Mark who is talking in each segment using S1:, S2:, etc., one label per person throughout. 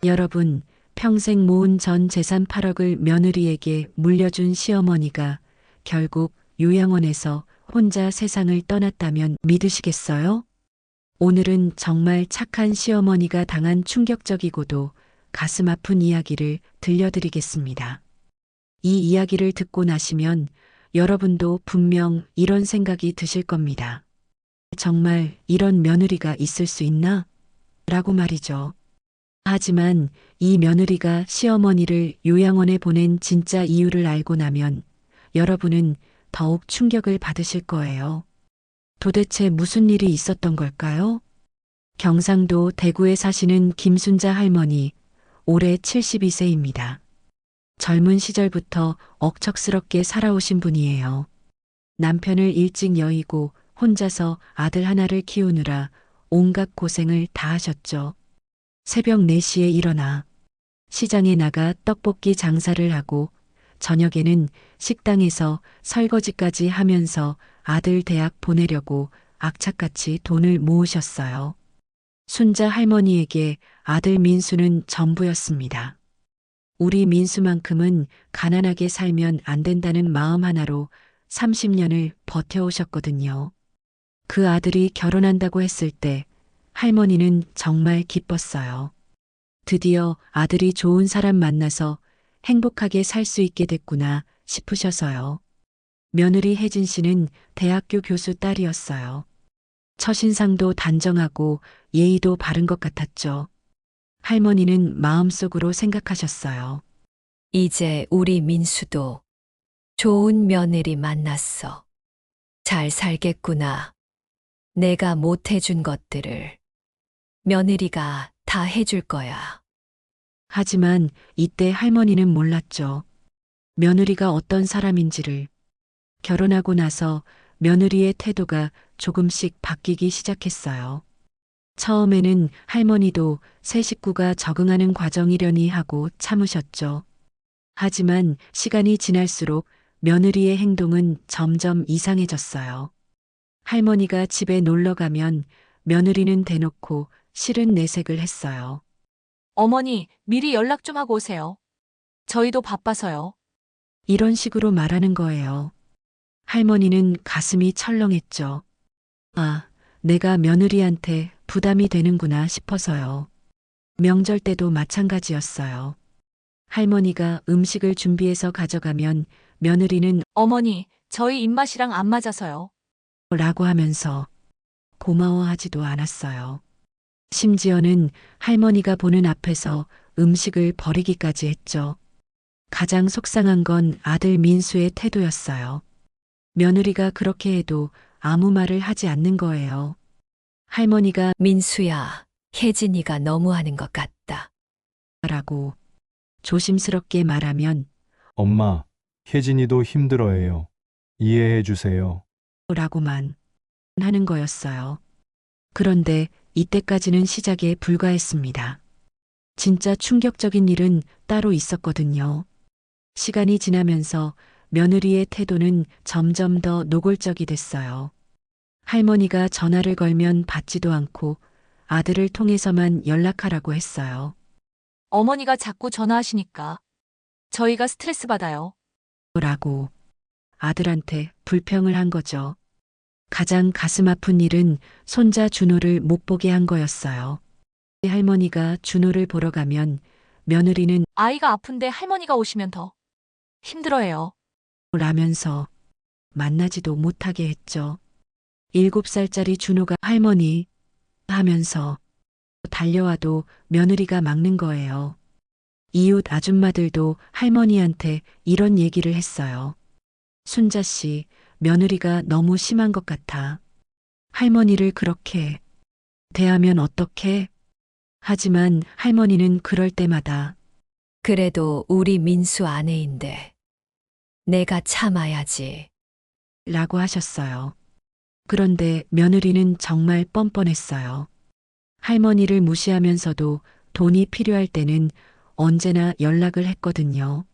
S1: 여러분, 평생 모은 전 재산 8억을 며느리에게 물려준 시어머니가 결국 요양원에서 혼자 세상을 떠났다면 믿으시겠어요? 오늘은 정말 착한 시어머니가 당한 충격적이고도 가슴 아픈 이야기를 들려드리겠습니다. 이 이야기를 듣고 나시면 여러분도 분명 이런 생각이 드실 겁니다. 정말 이런 며느리가 있을 수 있나? 라고 말이죠. 하지만 이 며느리가 시어머니를 요양원에 보낸 진짜 이유를 알고 나면 여러분은 더욱 충격을 받으실 거예요. 도대체 무슨 일이 있었던 걸까요? 경상도 대구에 사시는 김순자 할머니, 올해 72세입니다. 젊은 시절부터 억척스럽게 살아오신 분이에요. 남편을 일찍 여의고 혼자서 아들 하나를 키우느라 온갖 고생을 다 하셨죠. 새벽 4시에 일어나 시장에 나가 떡볶이 장사를 하고 저녁에는 식당에서 설거지까지 하면서 아들 대학 보내려고 악착같이 돈을 모으셨어요. 순자 할머니에게 아들 민수는 전부였습니다. 우리 민수만큼은 가난하게 살면 안 된다는 마음 하나로 30년을 버텨오셨거든요. 그 아들이 결혼한다고 했을 때 할머니는 정말 기뻤어요. 드디어 아들이 좋은 사람 만나서 행복하게 살 수 있게 됐구나 싶으셔서요. 며느리 혜진 씨는 대학교 교수 딸이었어요. 처신상도 단정하고 예의도 바른 것 같았죠. 할머니는 마음속으로 생각하셨어요.
S2: 이제 우리 민수도 좋은 며느리 만났어. 잘 살겠구나. 내가 못 해준 것들을 며느리가 다 해줄 거야.
S1: 하지만 이때 할머니는 몰랐죠. 며느리가 어떤 사람인지를. 결혼하고 나서 며느리의 태도가 조금씩 바뀌기 시작했어요. 처음에는 할머니도 새 식구가 적응하는 과정이려니 하고 참으셨죠. 하지만 시간이 지날수록 며느리의 행동은 점점 이상해졌어요. 할머니가 집에 놀러 가면 며느리는 대놓고 싫은 내색을 했어요.
S3: 어머니, 미리 연락 좀 하고 오세요. 저희도 바빠서요.
S1: 이런 식으로 말하는 거예요. 할머니는 가슴이 철렁했죠. 아, 내가 며느리한테 부담이 되는구나 싶어서요. 명절 때도 마찬가지였어요. 할머니가 음식을 준비해서 가져가면 며느리는
S3: 어머니, 저희 입맛이랑 안 맞아서요.
S1: 라고 하면서 고마워하지도 않았어요. 심지어는 할머니가 보는 앞에서 음식을 버리기까지 했죠. 가장 속상한 건 아들 민수의 태도였어요. 며느리가 그렇게 해도 아무 말을 하지 않는 거예요. 할머니가
S2: 민수야, 혜진이가 너무하는 것 같다.
S1: 라고 조심스럽게 말하면
S4: 엄마, 혜진이도 힘들어해요. 이해해 주세요.
S1: 라고만 하는 거였어요. 그런데 이때까지는 시작에 불과했습니다. 진짜 충격적인 일은 따로 있었거든요. 시간이 지나면서 며느리의 태도는 점점 더 노골적이 됐어요. 할머니가 전화를 걸면 받지도 않고 아들을 통해서만 연락하라고 했어요.
S3: 어머니가 자꾸 전화하시니까 저희가 스트레스 받아요.
S1: 라고 아들한테 불평을 한 거죠. 가장 가슴 아픈 일은 손자 준호를 못 보게 한 거였어요. 할머니가 준호를 보러 가면 며느리는
S3: 아이가 아픈데 할머니가 오시면 더 힘들어해요.
S1: 라면서 만나지도 못하게 했죠. 7살짜리 준호가 할머니 하면서 달려와도 며느리가 막는 거예요. 이웃 아줌마들도 할머니한테 이런 얘기를 했어요. 순자 씨, 며느리가 너무 심한 것 같아. 할머니를 그렇게 대하면 어떡해? 하지만 할머니는 그럴 때마다
S2: 그래도 우리 민수 아내인데 내가 참아야지.
S1: 라고 하셨어요. 그런데 며느리는 정말 뻔뻔했어요. 할머니를 무시하면서도 돈이 필요할 때는 언제나 연락을 했거든요.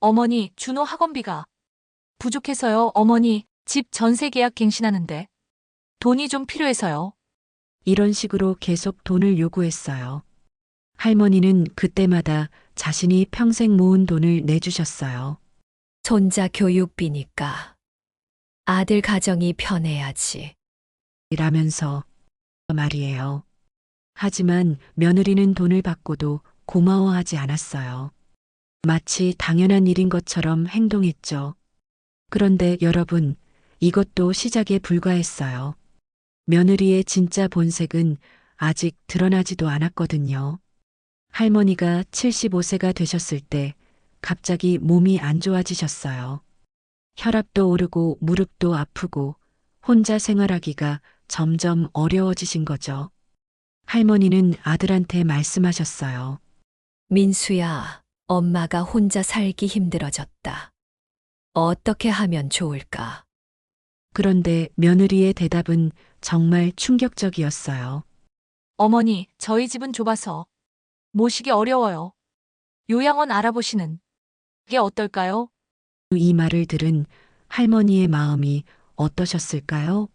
S3: 어머니, 준호 학원비가 부족해서요. 어머니, 집 전세 계약 갱신하는데 돈이 좀 필요해서요.
S1: 이런 식으로 계속 돈을 요구했어요. 할머니는 그때마다 자신이 평생 모은 돈을 내주셨어요.
S2: 손자 교육비니까 아들 가정이 편해야지.
S1: 라면서 말이에요. 하지만 며느리는 돈을 받고도 고마워하지 않았어요. 마치 당연한 일인 것처럼 행동했죠. 그런데 여러분, 이것도 시작에 불과했어요. 며느리의 진짜 본색은 아직 드러나지도 않았거든요. 할머니가 75세가 되셨을 때 갑자기 몸이 안 좋아지셨어요. 혈압도 오르고 무릎도 아프고 혼자 생활하기가 점점 어려워지신 거죠. 할머니는 아들한테 말씀하셨어요.
S2: 민수야, 엄마가 혼자 살기 힘들어졌다. 어떻게 하면 좋을까?
S1: 그런데 며느리의 대답은 정말 충격적이었어요.
S3: 어머니, 저희 집은 좁아서 모시기 어려워요. 요양원 알아보시는 게 어떨까요?
S1: 이 말을 들은 할머니의 마음이 어떠셨을까요?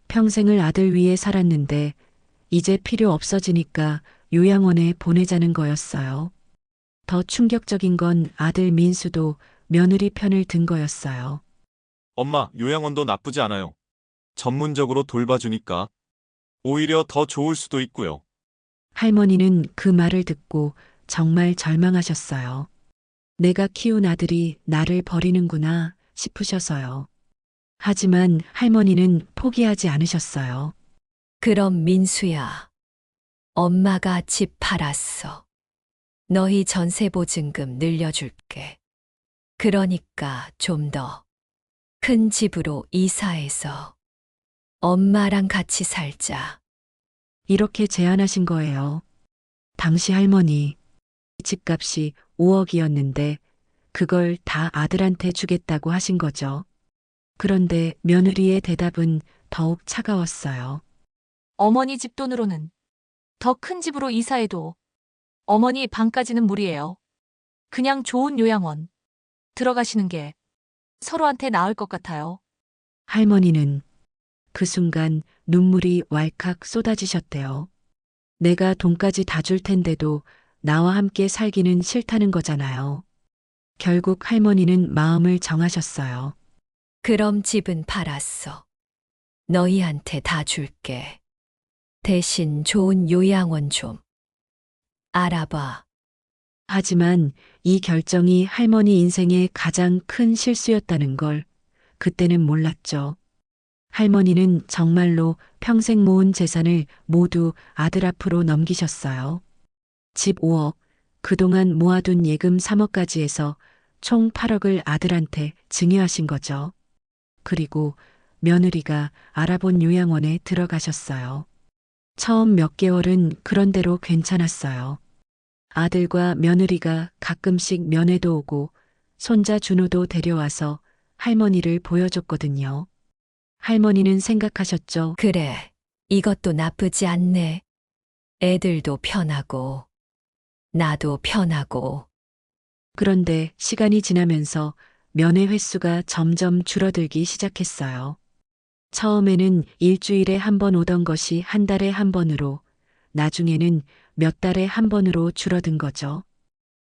S1: 평생을 아들 위해 살았는데 이제 필요 없어지니까 요양원에 보내자는 거였어요. 더 충격적인 건 아들 민수도 며느리 편을 든 거였어요.
S5: 엄마, 요양원도 나쁘지 않아요. 전문적으로 돌봐주니까 오히려 더 좋을 수도 있고요.
S1: 할머니는 그 말을 듣고 정말 절망하셨어요. 내가 키운 아들이 나를 버리는구나 싶으셔서요. 하지만 할머니는 포기하지 않으셨어요.
S2: 그럼 민수야, 엄마가 집 팔았어. 너희 전세보증금 늘려줄게. 그러니까 좀 더 큰 집으로 이사해서 엄마랑 같이 살자.
S1: 이렇게 제안하신 거예요. 당시 할머니, 집값이 5억이었는데 그걸 다 아들한테 주겠다고 하신 거죠. 그런데 며느리의 대답은 더욱 차가웠어요.
S3: 어머니 집 돈으로는 더 큰 집으로 이사해도 어머니 방까지는 무리예요. 그냥 좋은 요양원 들어가시는 게 서로한테 나을 것 같아요.
S1: 할머니는 그 순간 눈물이 왈칵 쏟아지셨대요. 내가 돈까지 다 줄 텐데도 나와 함께 살기는 싫다는 거잖아요. 결국 할머니는 마음을 정하셨어요.
S2: 그럼 집은 팔았어. 너희한테 다 줄게. 대신 좋은 요양원 좀 알아봐.
S1: 하지만 이 결정이 할머니 인생의 가장 큰 실수였다는 걸 그때는 몰랐죠. 할머니는 정말로 평생 모은 재산을 모두 아들 앞으로 넘기셨어요. 집 5억, 그동안 모아둔 예금 3억까지 해서 총 8억을 아들한테 증여하신 거죠. 그리고 며느리가 알아본 요양원에 들어가셨어요. 처음 몇 개월은 그런대로 괜찮았어요. 아들과 며느리가 가끔씩 면회도 오고 손자 준호도 데려와서 할머니를 보여줬거든요. 할머니는 생각하셨죠.
S2: 그래, 이것도 나쁘지 않네. 애들도 편하고, 나도 편하고.
S1: 그런데 시간이 지나면서 면회 횟수가 점점 줄어들기 시작했어요. 처음에는 일주일에 한 번 오던 것이 한 달에 한 번으로, 나중에는 몇 달에 한 번으로 줄어든 거죠.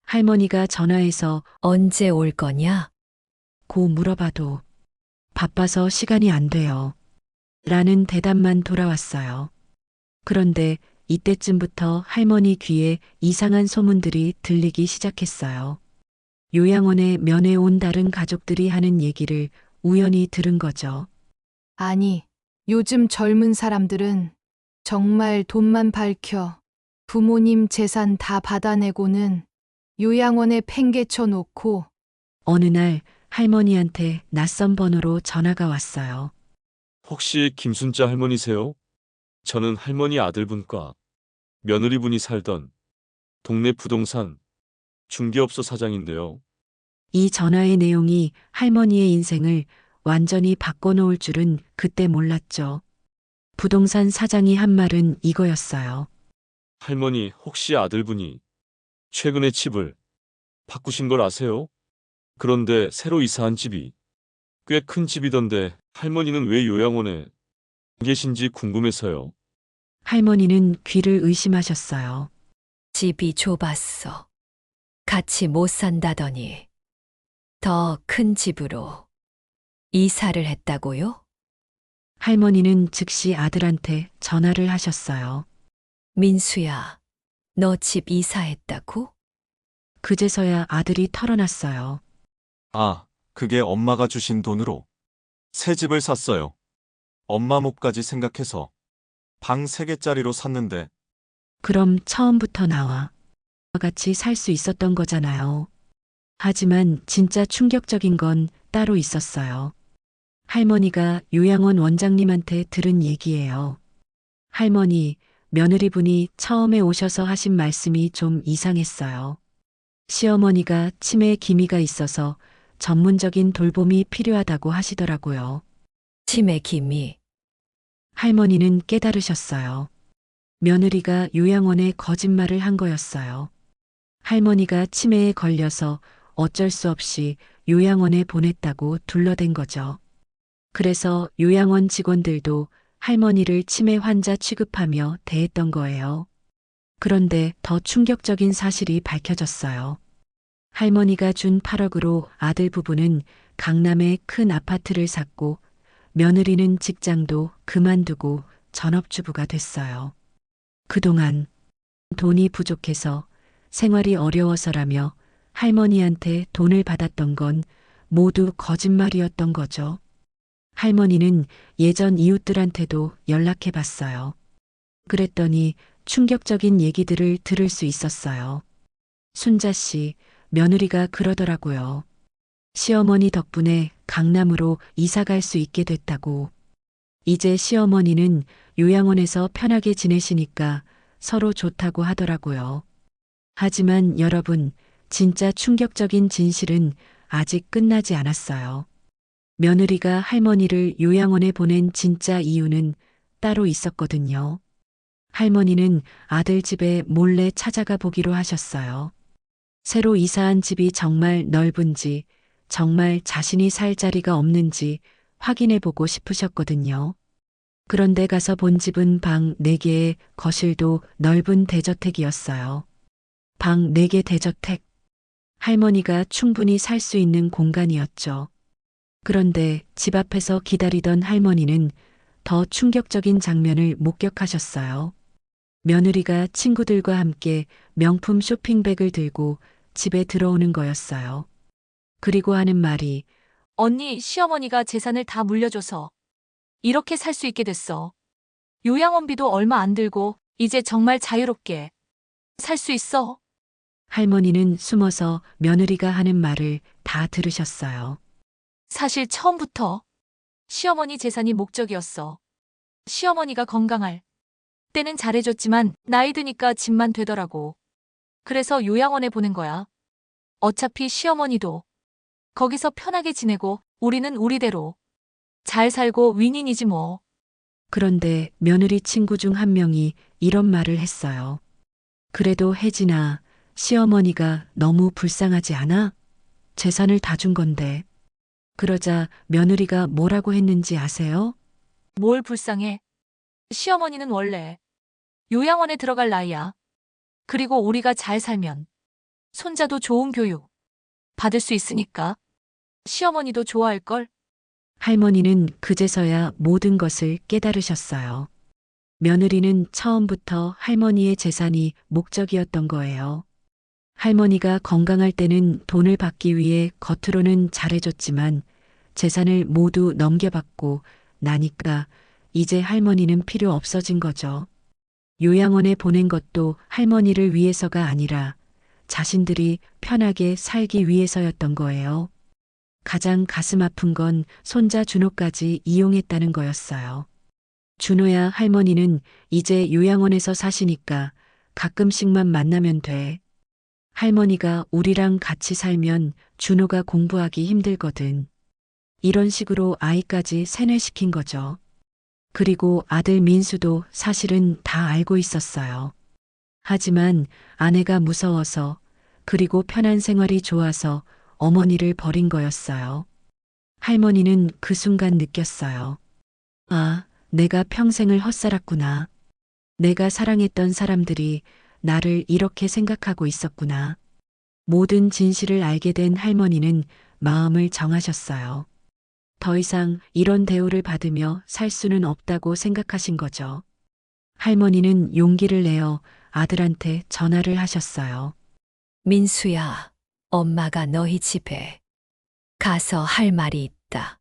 S1: 할머니가 전화해서
S2: 언제 올 거냐?
S1: 고 물어봐도 바빠서 시간이 안 돼요. 라는 대답만 돌아왔어요. 그런데 이때쯤부터 할머니 귀에 이상한 소문들이 들리기 시작했어요. 요양원에 면회 온 다른 가족들이 하는 얘기를 우연히 들은 거죠.
S6: 아니, 요즘 젊은 사람들은 정말 돈만 밝혀 부모님 재산 다 받아내고는 요양원에 팽개쳐 놓고
S1: 어느 날 할머니한테 낯선 번호로 전화가 왔어요.
S7: 혹시 김순자 할머니세요? 저는 할머니 아들분과 며느리분이 살던 동네 부동산 중개업소 사장인데요.
S1: 이 전화의 내용이 할머니의 인생을 완전히 바꿔놓을 줄은 그때 몰랐죠. 부동산 사장이 한 말은 이거였어요.
S7: 할머니 혹시 아들분이 최근에 집을 바꾸신 걸 아세요? 그런데 새로 이사한 집이 꽤 큰 집이던데 할머니는 왜 요양원에 계신지 궁금해서요.
S1: 할머니는 귀를 의심하셨어요.
S2: 집이 좁았어. 같이 못 산다더니 더 큰 집으로 이사를 했다고요?
S1: 할머니는 즉시 아들한테 전화를 하셨어요.
S2: 민수야, 너 집 이사했다고?
S1: 그제서야 아들이 털어놨어요.
S5: 아, 그게 엄마가 주신 돈으로 새 집을 샀어요. 엄마 몫까지 생각해서 방 3개짜리로 샀는데
S1: 그럼 처음부터 나와 같이 살 수 있었던 거잖아요. 하지만 진짜 충격적인 건 따로 있었어요. 할머니가 요양원 원장님한테 들은 얘기예요. 할머니, 며느리분이 처음에 오셔서 하신 말씀이 좀 이상했어요. 시어머니가 치매에 기미가 있어서 전문적인 돌봄이 필요하다고 하시더라고요.
S2: 치매 기미.
S1: 할머니는 깨달으셨어요. 며느리가 요양원에 거짓말을 한 거였어요. 할머니가 치매에 걸려서 어쩔 수 없이 요양원에 보냈다고 둘러댄 거죠. 그래서 요양원 직원들도 할머니를 치매 환자 취급하며 대했던 거예요. 그런데 더 충격적인 사실이 밝혀졌어요. 할머니가 준 8억으로 아들 부부는 강남에 큰 아파트를 샀고 며느리는 직장도 그만두고 전업주부가 됐어요. 그동안 돈이 부족해서 생활이 어려워서라며 할머니한테 돈을 받았던 건 모두 거짓말이었던 거죠. 할머니는 예전 이웃들한테도 연락해 봤어요. 그랬더니 충격적인 얘기들을 들을 수 있었어요. 순자 씨, 며느리가 그러더라고요. 시어머니 덕분에 강남으로 이사 갈 수 있게 됐다고. 이제 시어머니는 요양원에서 편하게 지내시니까 서로 좋다고 하더라고요. 하지만 여러분, 진짜 충격적인 진실은 아직 끝나지 않았어요. 며느리가 할머니를 요양원에 보낸 진짜 이유는 따로 있었거든요. 할머니는 아들 집에 몰래 찾아가 보기로 하셨어요. 새로 이사한 집이 정말 넓은지, 정말 자신이 살 자리가 없는지 확인해 보고 싶으셨거든요. 그런데 가서 본 집은 방 4개에 거실도 넓은 대저택이었어요. 방 4개 대저택. 할머니가 충분히 살 수 있는 공간이었죠. 그런데 집 앞에서 기다리던 할머니는 더 충격적인 장면을 목격하셨어요. 며느리가 친구들과 함께 명품 쇼핑백을 들고 집에 들어오는 거였어요. 그리고 하는 말이
S3: 언니, 시어머니가 재산을 다 물려줘서 이렇게 살 수 있게 됐어. 요양원비도 얼마 안 들고 이제 정말 자유롭게 살 수 있어.
S1: 할머니는 숨어서 며느리가 하는 말을 다 들으셨어요.
S3: 사실 처음부터 시어머니 재산이 목적이었어. 시어머니가 건강할 때는 잘해줬지만 나이 드니까 집만 되더라고. 그래서 요양원에 보낸 거야. 어차피 시어머니도 거기서 편하게 지내고 우리는 우리대로 잘 살고 윈윈이지 뭐.
S1: 그런데 며느리 친구 중 한 명이 이런 말을 했어요. 그래도 혜진아, 시어머니가 너무 불쌍하지 않아? 재산을 다 준 건데. 그러자 며느리가 뭐라고 했는지 아세요?
S3: 뭘 불쌍해. 시어머니는 원래 요양원에 들어갈 나이야. 그리고 우리가 잘 살면 손자도 좋은 교육 받을 수 있으니까 시어머니도 좋아할걸?
S1: 할머니는 그제서야 모든 것을 깨달으셨어요. 며느리는 처음부터 할머니의 재산이 목적이었던 거예요. 할머니가 건강할 때는 돈을 받기 위해 겉으로는 잘해줬지만 재산을 모두 넘겨받고 나니까 이제 할머니는 필요 없어진 거죠. 요양원에 보낸 것도 할머니를 위해서가 아니라 자신들이 편하게 살기 위해서였던 거예요. 가장 가슴 아픈 건 손자 준호까지 이용했다는 거였어요. 준호야, 할머니는 이제 요양원에서 사시니까 가끔씩만 만나면 돼. 할머니가 우리랑 같이 살면 준호가 공부하기 힘들거든. 이런 식으로 아이까지 세뇌시킨 거죠. 그리고 아들 민수도 사실은 다 알고 있었어요. 하지만 아내가 무서워서 그리고 편한 생활이 좋아서 어머니를 버린 거였어요. 할머니는 그 순간 느꼈어요. 아, 내가 평생을 헛살았구나. 내가 사랑했던 사람들이 나를 이렇게 생각하고 있었구나. 모든 진실을 알게 된 할머니는 마음을 정하셨어요. 더 이상 이런 대우를 받으며 살 수는 없다고 생각하신 거죠. 할머니는 용기를 내어 아들한테 전화를 하셨어요.
S2: 민수야, 엄마가 너희 집에 가서 할 말이 있다.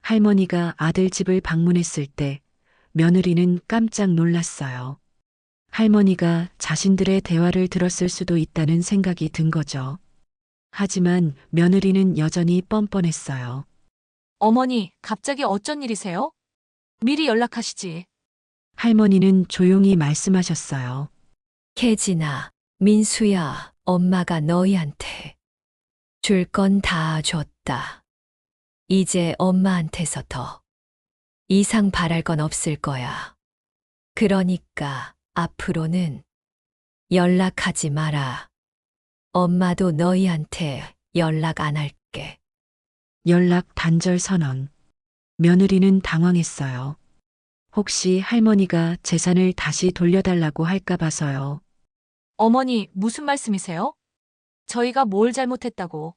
S1: 할머니가 아들 집을 방문했을 때 며느리는 깜짝 놀랐어요. 할머니가 자신들의 대화를 들었을 수도 있다는 생각이 든 거죠. 하지만 며느리는 여전히 뻔뻔했어요.
S3: 어머니, 갑자기 어쩐 일이세요? 미리 연락하시지.
S1: 할머니는 조용히 말씀하셨어요.
S2: 혜진아, 민수야, 엄마가 너희한테 줄 건 다 줬다. 이제 엄마한테서 더 이상 바랄 건 없을 거야. 그러니까 앞으로는 연락하지 마라. 엄마도 너희한테 연락 안 할게.
S1: 연락 단절 선언. 며느리는 당황했어요. 혹시 할머니가 재산을 다시 돌려달라고 할까 봐서요.
S3: 어머니, 무슨 말씀이세요? 저희가 뭘 잘못했다고.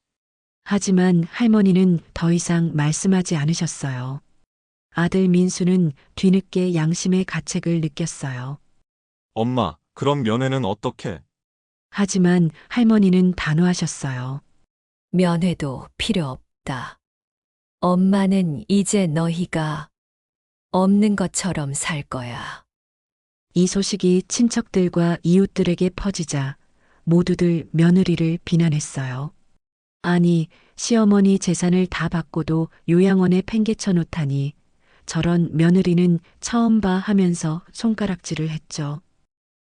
S1: 하지만 할머니는 더 이상 말씀하지 않으셨어요. 아들 민수는 뒤늦게 양심의 가책을 느꼈어요.
S5: 엄마, 그럼 면회는 어떻게?
S1: 하지만 할머니는 단호하셨어요.
S2: 면회도 필요 없다. 엄마는 이제 너희가 없는 것처럼 살 거야.
S1: 이 소식이 친척들과 이웃들에게 퍼지자 모두들 며느리를 비난했어요. 아니, 시어머니 재산을 다 받고도 요양원에 팽개쳐 놓다니 저런 며느리는 처음 봐 하면서 손가락질을 했죠.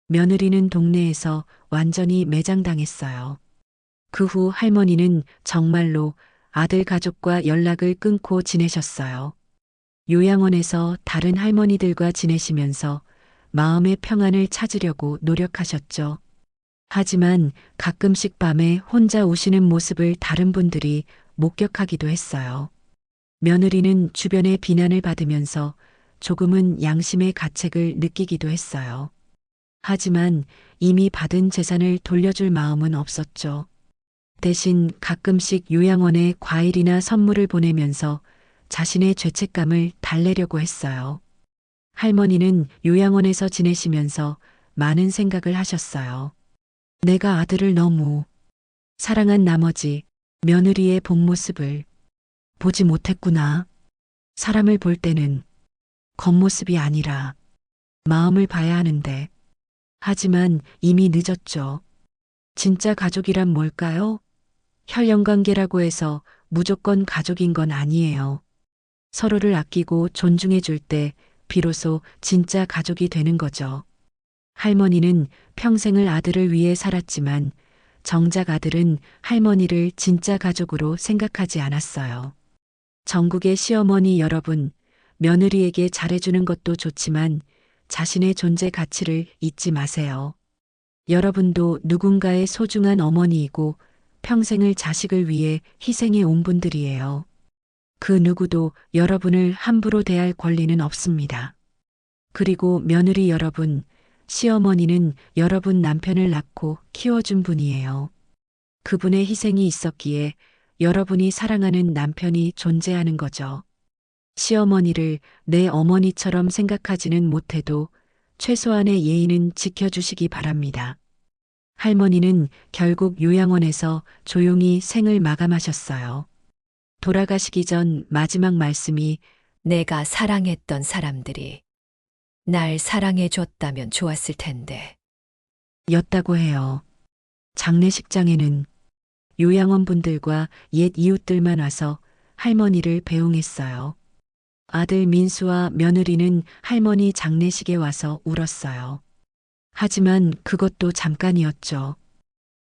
S1: 며느리는 동네에서 완전히 매장당했어요. 그 후 할머니는 정말로 아들 가족과 연락을 끊고 지내셨어요. 요양원에서 다른 할머니들과 지내시면서 마음의 평안을 찾으려고 노력하셨죠. 하지만 가끔씩 밤에 혼자 우시는 모습을 다른 분들이 목격하기도 했어요. 며느리는 주변의 비난을 받으면서 조금은 양심의 가책을 느끼기도 했어요. 하지만 이미 받은 재산을 돌려줄 마음은 없었죠. 대신 가끔씩 요양원에 과일이나 선물을 보내면서 자신의 죄책감을 달래려고 했어요. 할머니는 요양원에서 지내시면서 많은 생각을 하셨어요. 내가 아들을 너무 사랑한 나머지 며느리의 본 모습을 보지 못했구나. 사람을 볼 때는 겉모습이 아니라 마음을 봐야 하는데. 하지만 이미 늦었죠. 진짜 가족이란 뭘까요? 혈연관계라고 해서 무조건 가족인 건 아니에요. 서로를 아끼고 존중해 줄 때 비로소 진짜 가족이 되는 거죠. 할머니는 평생을 아들을 위해 살았지만 정작 아들은 할머니를 진짜 가족으로 생각하지 않았어요. 전국의 시어머니 여러분, 며느리에게 잘해주는 것도 좋지만 자신의 존재 가치를 잊지 마세요. 여러분도 누군가의 소중한 어머니이고 평생을 자식을 위해 희생해 온 분들이에요. 그 누구도 여러분을 함부로 대할 권리는 없습니다. 그리고 며느리 여러분, 시어머니는 여러분 남편을 낳고 키워준 분이에요. 그분의 희생이 있었기에 여러분이 사랑하는 남편이 존재하는 거죠. 시어머니를 내 어머니처럼 생각하지는 못해도 최소한의 예의는 지켜주시기 바랍니다. 할머니는 결국 요양원에서 조용히 생을 마감하셨어요. 돌아가시기 전 마지막 말씀이
S2: 내가 사랑했던 사람들이 날 사랑해줬다면 좋았을 텐데.
S1: 였다고 해요. 장례식장에는 요양원 분들과 옛 이웃들만 와서 할머니를 배웅했어요. 아들 민수와 며느리는 할머니 장례식에 와서 울었어요. 하지만 그것도 잠깐이었죠.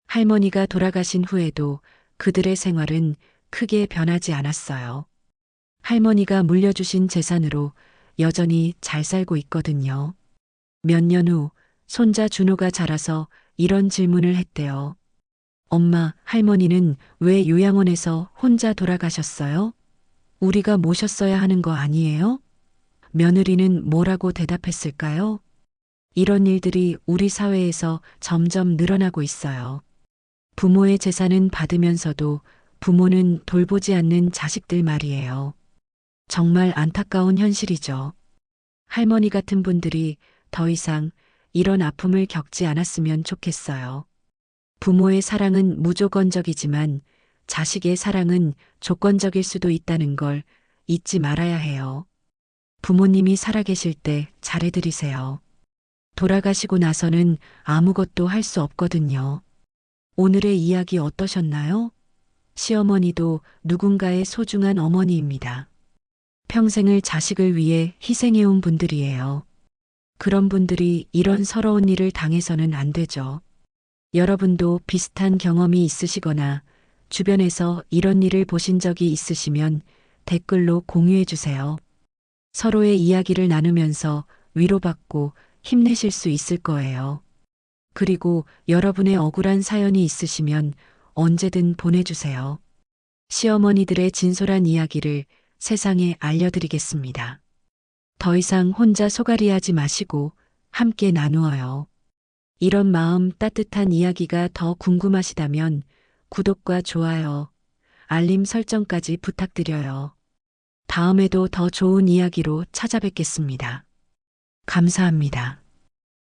S1: 할머니가 돌아가신 후에도 그들의 생활은 크게 변하지 않았어요. 할머니가 물려주신 재산으로 여전히 잘 살고 있거든요. 몇 년 후 손자 준호가 자라서 이런 질문을 했대요. 엄마, 할머니는 왜 요양원에서 혼자 돌아가셨어요? 우리가 모셨어야 하는 거 아니에요? 며느리는 뭐라고 대답했을까요? 이런 일들이 우리 사회에서 점점 늘어나고 있어요. 부모의 재산은 받으면서도 부모는 돌보지 않는 자식들 말이에요. 정말 안타까운 현실이죠. 할머니 같은 분들이 더 이상 이런 아픔을 겪지 않았으면 좋겠어요. 부모의 사랑은 무조건적이지만 자식의 사랑은 조건적일 수도 있다는 걸 잊지 말아야 해요. 부모님이 살아계실 때 잘해드리세요. 돌아가시고 나서는 아무것도 할 수 없거든요. 오늘의 이야기 어떠셨나요? 시어머니도 누군가의 소중한 어머니입니다. 평생을 자식을 위해 희생해온 분들이에요. 그런 분들이 이런 서러운 일을 당해서는 안 되죠. 여러분도 비슷한 경험이 있으시거나 주변에서 이런 일을 보신 적이 있으시면 댓글로 공유해 주세요. 서로의 이야기를 나누면서 위로받고 힘내실 수 있을 거예요. 그리고 여러분의 억울한 사연이 있으시면 언제든 보내주세요. 시어머니들의 진솔한 이야기를 세상에 알려드리겠습니다. 더 이상 혼자 소갈이하지 마시고 함께 나누어요. 이런 마음 따뜻한 이야기가 더 궁금하시다면 구독과 좋아요, 알림 설정까지 부탁드려요. 다음에도 더 좋은 이야기로 찾아뵙겠습니다. 감사합니다.